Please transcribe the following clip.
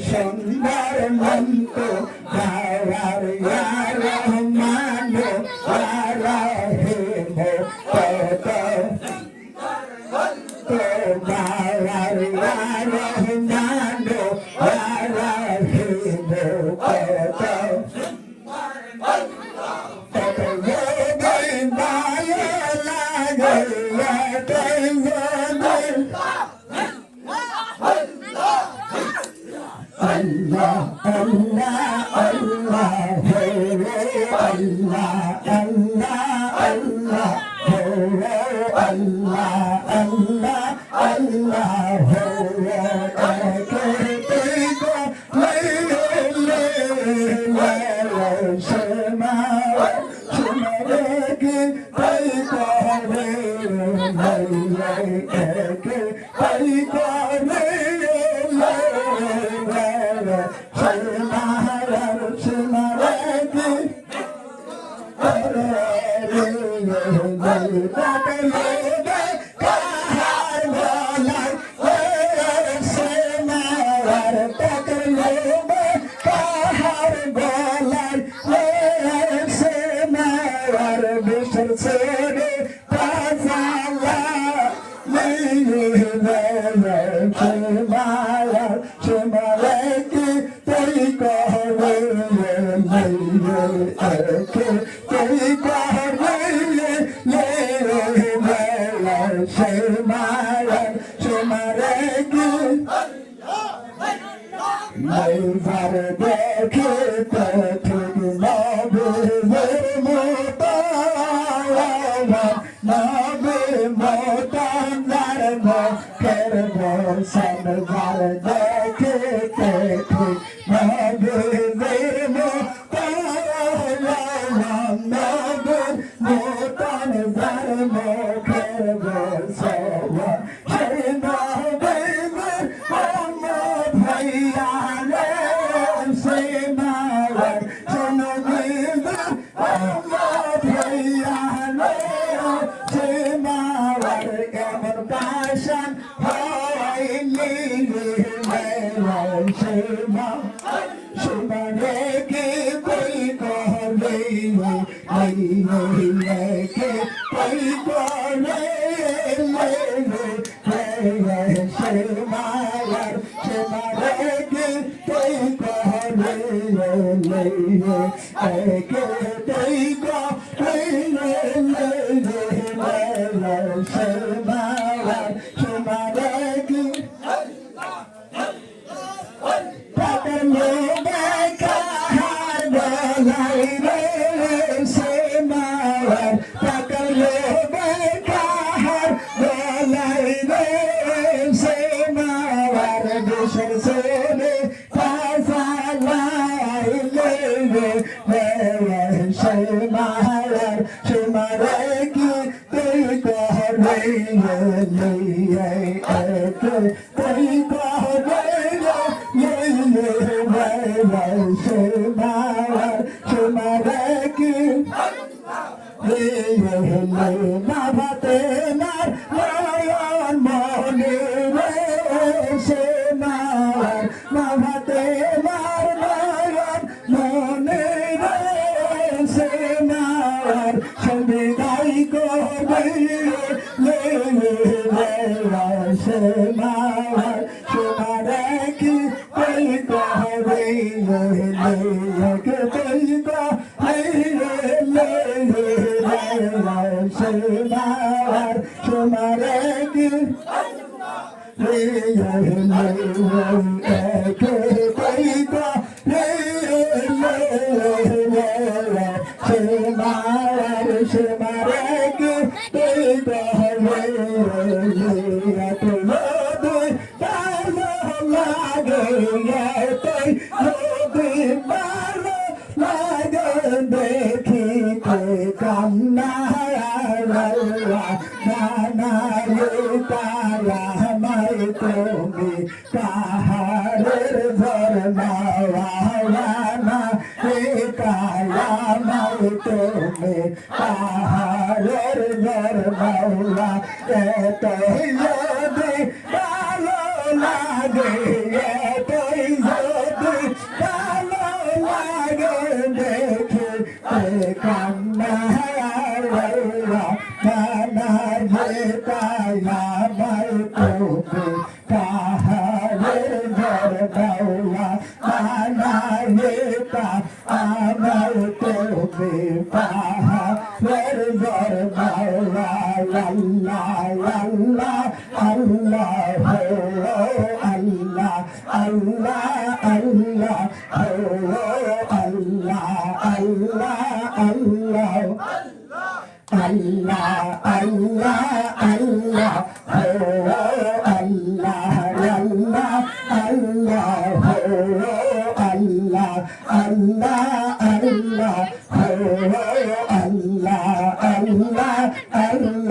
সুন্দর মন্ত গাওয়ার রহমান রাহিম কত গাওয়ার রহমান রাহিম কত Allah, Allah, Allah, hey, Allah, Allah, Allah, hey, Allah, Allah, Allah, পাহাড়ের ঘর মাওলা এতই যদি ভালো লাগে এতই যদি ভালো লাগে দেখে কান্না নানা তাই আমার তুমি পাহাড়ের ঘর মাওলা নানা আমার তুমি পাহাড়ের ঘর মাওলা আল্লাহ আল্লাহ আল্লাহ আল্লাহ আল্লাহ আল্লাহ আল্লাহ আল্লাহ Allah, Allah, Allah, oh Allah, Allah, Allah, oh Allah, Allah, Allah, oh Allah, Allah, Allah.